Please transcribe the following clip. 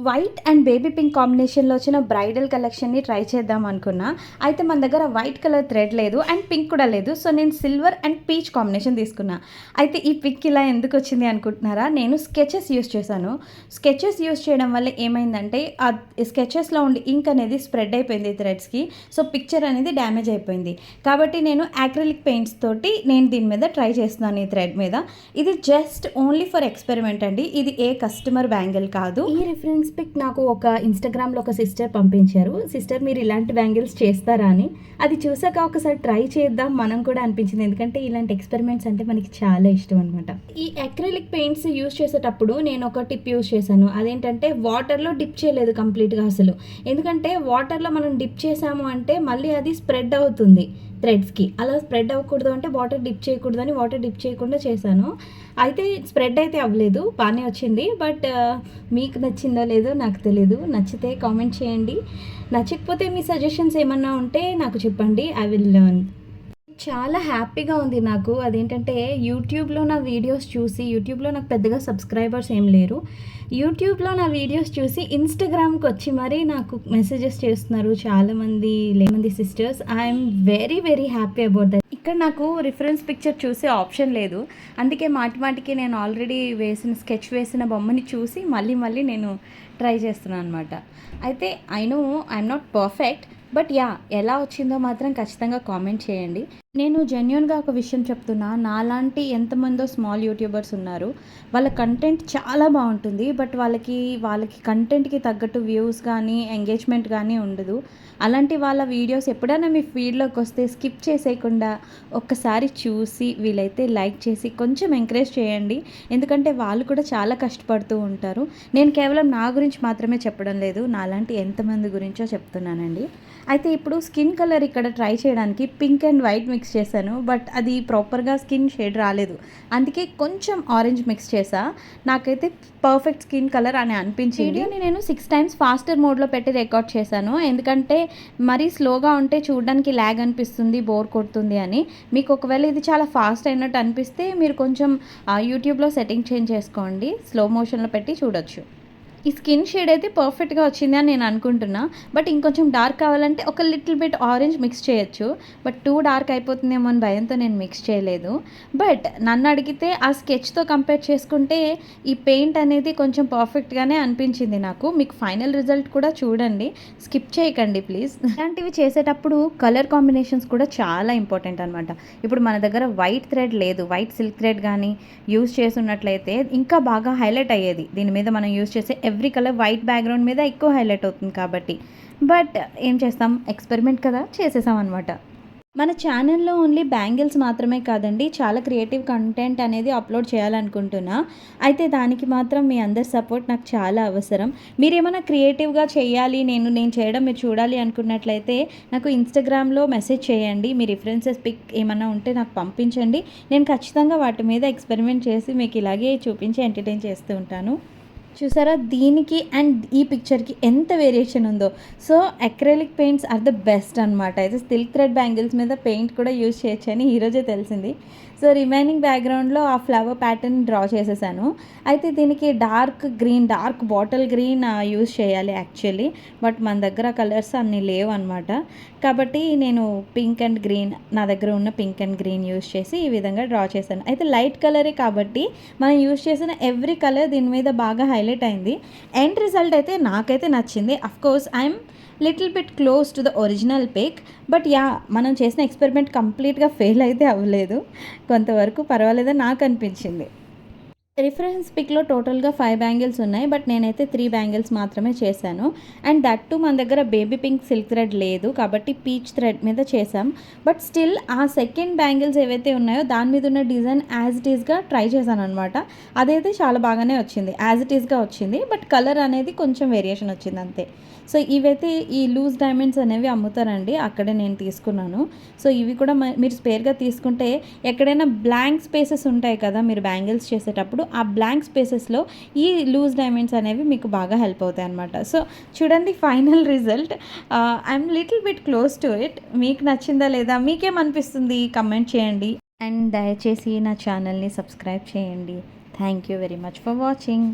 White and baby pink కాంబినేషన్లో వచ్చిన bridal కలెక్షన్ని try చేద్దాం అనుకున్నా. అయితే మన దగ్గర వైట్ కలర్ థ్రెడ్ లేదు అండ్ పింక్ కూడా లేదు. సో నేను సిల్వర్ అండ్ పీచ్ కాంబినేషన్ తీసుకున్నా. అయితే ఈ పిక్ ఇలా ఎందుకు వచ్చింది అనుకుంటున్నారా? నేను స్కెచెస్ యూస్ చేశాను. స్కెచెస్ యూస్ చేయడం వల్ల ఏమైందంటే ఆ స్కెచెస్లో ఉండి ఇంక్ అనేది స్ప్రెడ్ అయిపోయింది థ్రెడ్స్కి. సో పిక్చర్ అనేది డ్యామేజ్ అయిపోయింది. కాబట్టి నేను యాక్రిలిక్ పెయింట్స్ తోటి నేను దీని మీద ట్రై చేస్తున్నాను ఈ థ్రెడ్ మీద. ఇది జస్ట్ ఓన్లీ ఫర్ ఎక్స్పెరిమెంట్ అండి. ఇది ఏ కస్టమర్ బ్యాంగిల్ కాదు. ఈ రిఫరెన్స్ పిక్ నాకు ఒక ఇన్స్టాగ్రామ్లో ఒక సిస్టర్ పంపించారు. సిస్టర్ మీరు ఇలాంటి బ్యాంగిల్స్ చేస్తారా అని. అది చూసాక ఒకసారి ట్రై చేద్దాం మనం కూడా అనిపించింది. ఎందుకంటే ఇలాంటి ఎక్స్పెరిమెంట్స్ అంటే మనకి చాలా ఇష్టం అనమాట. ఈ అక్రిలిక్ పెయింట్స్ యూస్ చేసేటప్పుడు నేను ఒక టిప్ యూస్ చేశాను. అదేంటంటే వాటర్లో డిప్ చేయలేదు కంప్లీట్గా అసలు. ఎందుకంటే వాటర్లో మనం డిప్ చేసాము అంటే మళ్ళీ అది స్ప్రెడ్ అవుతుంది థ్రెడ్స్కి. అలా స్ప్రెడ్ అవ్వకూడదు అంటే వాటర్ డిప్ చేయకూడదు అని వాటర్ డిప్ చేయకుండా చేశాను. అయితే స్ప్రెడ్ అయితే అవ్వలేదు, బాగానే వచ్చింది. బట్ మీకు నచ్చిందో లేదో నాకు తెలీదు. నచ్చితే కామెంట్ చేయండి. నచ్చకపోతే మీ సజెషన్స్ ఏమన్నా ఉంటే నాకు చెప్పండి. I will learn. చాలా హ్యాపీగా ఉంది నాకు. అదేంటంటే యూట్యూబ్లో నా వీడియోస్ చూసి, యూట్యూబ్లో నాకు పెద్దగా సబ్స్క్రైబర్స్ ఏం లేరు. యూట్యూబ్లో నా వీడియోస్ చూసి ఇన్స్టాగ్రామ్కి వచ్చి మరీ నాకు మెసేజెస్ చేస్తున్నారు చాలామంది sisters. I'm very very happy about that. ఇక్కడ నాకు రిఫరెన్స్ పిక్చర్ చూసే ఆప్షన్ లేదు. అందుకే మాటికి నేను ఆల్రెడీ స్కెచ్ వేసిన బొమ్మని చూసి మళ్ళీ నేను ట్రై చేస్తున్నాను అనమాట. అయితే I know I'm not perfect, but ఎలా వచ్చిందో మాత్రం ఖచ్చితంగా కామెంట్ చేయండి. నేను జెన్యూన్గా ఒక విషయం చెప్తున్నా. నాలాంటి ఎంతమందో స్మాల్ యూట్యూబర్స్ ఉన్నారు. వాళ్ళ కంటెంట్ చాలా బాగుంటుంది. బట్ వాళ్ళకి కంటెంట్కి తగ్గట్టు వ్యూస్ కానీ ఎంగేజ్మెంట్ కానీ ఉండదు. అలాంటి వాళ్ళ వీడియోస్ ఎప్పుడైనా మీ ఫీడ్లోకి వస్తే స్కిప్ చేసేయకుండా ఒక్కసారి చూసి వీలైతే లైక్ చేసి కొంచెం ఎంకరేజ్ చేయండి. ఎందుకంటే వాళ్ళు కూడా చాలా కష్టపడుతూ ఉంటారు. నేను కేవలం నా గురించి మాత్రమే చెప్పడం లేదు, నాలాంటి ఎంతమంది గురించో చెప్తున్నానండి. అయితే ఇప్పుడు స్కిన్ కలర్ ఇక్కడ ట్రై చేయడానికి పింక్ అండ్ వైట్ మిక్స్ చేశాను. బట్ అది ప్రాపర్గా స్కిన్ షేడ్ రాలేదు. అందుకే కొంచెం ఆరెంజ్ మిక్స్ చేసా. నాకైతే పర్ఫెక్ట్ స్కిన్ కలర్ అని అనిపించింది. వీడియోని నేను 6 times ఫాస్టర్ మోడ్లో పెట్టి రికార్డ్ చేశాను. ఎందుకంటే మరీ స్లోగా ఉంటే చూడడానికి ల్యాగ్ అనిపిస్తుంది, బోర్ కొడుతుంది అని. మీకు ఒకవేళ ఇది చాలా ఫాస్ట్ అయినట్టు అనిపిస్తే మీరు కొంచెం యూట్యూబ్లో సెట్టింగ్ చేంజ్ చేసుకోండి, స్లో మోషన్లో పెట్టి చూడొచ్చు. ఈ స్కిన్ షేడ్ అయితే పర్ఫెక్ట్గా వచ్చింది అని నేను అనుకుంటున్నా. బట్ ఇంకొంచెం డార్క్ కావాలంటే ఒక లిటిల్ బిట్ ఆరెంజ్ మిక్స్ చేయొచ్చు. బట్ టూ డార్క్ అయిపోతుందేమో అని భయంతో నేను మిక్స్ చేయలేదు. బట్ నన్ను అడిగితే ఆ స్కెచ్తో కంపేర్ చేసుకుంటే ఈ పెయింట్ అనేది కొంచెం పర్ఫెక్ట్గానే అనిపించింది నాకు. మీకు ఫైనల్ రిజల్ట్ కూడా చూడండి, స్కిప్ చేయకండి ప్లీజ్. ఇలాంటివి చేసేటప్పుడు కలర్ కాంబినేషన్స్ కూడా చాలా ఇంపార్టెంట్ అనమాట. ఇప్పుడు మన దగ్గర వైట్ థ్రెడ్ లేదు. వైట్ సిల్క్ థ్రెడ్ కానీ యూస్ చేస్తున్నట్లయితే ఇంకా బాగా హైలైట్ అయ్యేది. దీని మీద మనం యూస్ చేసే ఎవ్రీ కలర్ వైట్ బ్యాక్గ్రౌండ్ మీద ఎక్కువ హైలైట్ అవుతుంది కాబట్టి. బట్ ఏం చేస్తాం, ఎక్స్పెరిమెంట్ కదా, చేసేసాం అనమాట. మన ఛానల్లో ఓన్లీ బ్యాంగిల్స్ మాత్రమే కాదండి, చాలా క్రియేటివ్ కంటెంట్ అనేది అప్లోడ్ చేయాలనుకుంటున్నా. అయితే దానికి మాత్రం మీ అందరి సపోర్ట్ నాకు చాలా అవసరం. మీరు ఏమైనా క్రియేటివ్గా చేయాలి, నేను చేయడం మీరు చూడాలి అనుకున్నట్లయితే నాకు ఇన్స్టాగ్రామ్లో మెసేజ్ చేయండి. మీ రిఫరెన్సెస్ పిక్ ఏమైనా ఉంటే నాకు పంపించండి. నేను ఖచ్చితంగా వాటి మీద ఎక్స్పెరిమెంట్ చేసి మీకు ఇలాగే చూపించి ఎంటర్టైన్ చేస్తూ ఉంటాను. చూసారా దీనికి అండ్ ఈ పిక్చర్కి ఎంత వేరియేషన్ ఉందో. So acrylic paints are the best అనమాట. అయితే సిల్క్ థ్రెడ్ బ్యాంగిల్స్ మీద పెయింట్ కూడా యూజ్ చేయొచ్చు అని ఈరోజే తెలిసింది. సో రిమైనింగ్ బ్యాక్గ్రౌండ్లో ఆ ఫ్లవర్ ప్యాటర్న్ డ్రా చేసేసాను. అయితే దీనికి డార్క్ బాటిల్ గ్రీన్ యూజ్ చేయాలి యాక్చువల్లీ. బట్ మన దగ్గర కలర్స్ అన్నీ లేవు అనమాట. కాబట్టి నేను పింక్ అండ్ గ్రీన్, నా దగ్గర ఉన్న పింక్ అండ్ గ్రీన్ యూజ్ చేసి ఈ విధంగా డ్రా చేశాను. అయితే లైట్ కలరే కాబట్టి మనం యూజ్ చేసిన ఎవ్రీ కలర్ దీని మీద బాగా హైలైట్ అయింది. ఎండ్ రిజల్ట్ అయితే నాకైతే నచ్చింది. Of course I'm little bit close to the original pick. But మనం చేసిన ఎక్స్పెరిమెంట్ కంప్లీట్గా ఫెయిల్ అయితే అవ్వలేదు, కొంతవరకు పర్వాలేదని నాకు అనిపించింది. రిఫరెన్స్ పిక్లో టోటల్గా 5 బ్యాంగిల్స్ ఉన్నాయి. బట్ నేనైతే 3 బ్యాంగిల్స్ మాత్రమే చేశాను. అండ్ దట్ టు మన దగ్గర బేబీ పింక్ సిల్క్ థ్రెడ్ లేదు కాబట్టి పీచ్ థ్రెడ్ మీద చేసాం. బట్ స్టిల్ ఆ సెకండ్ బ్యాంగిల్స్ ఏవైతే ఉన్నాయో దాని మీద ఉన్న డిజైన్ యాజ్ ఇట్ ఈస్గా ట్రై చేశాను అనమాట. అదైతే చాలా బాగానే వచ్చింది, యాజ్ ఇట్ ఈస్గా వచ్చింది. బట్ కలర్ అనేది కొంచెం వేరియేషన్ వచ్చింది అంతే. సో ఇవైతే ఈ లూజ్ డైమండ్స్ అనేవి అమ్ముతారండి, అక్కడే నేను తీసుకున్నాను. సో ఇవి కూడా మీరు స్పేర్గా తీసుకుంటే ఎక్కడైనా బ్లాంక్ స్పేసెస్ ఉంటాయి కదా మీరు బ్యాంగిల్స్ చేసేటప్పుడు, ఆ బ్లాంక్ స్పేసెస్లో ఈ లూజ్ డైమండ్స్ అనేవి మీకు బాగా హెల్ప్ అవుతాయి అనమాట. సో చూడండి final result. I'm little bit close to it. మీకు నచ్చిందా లేదా, మీకేమనిపిస్తుంది కమెంట్ చేయండి. అండ్ దయచేసి నా ఛానల్ని సబ్స్క్రైబ్ చేయండి. Thank you very much for watching.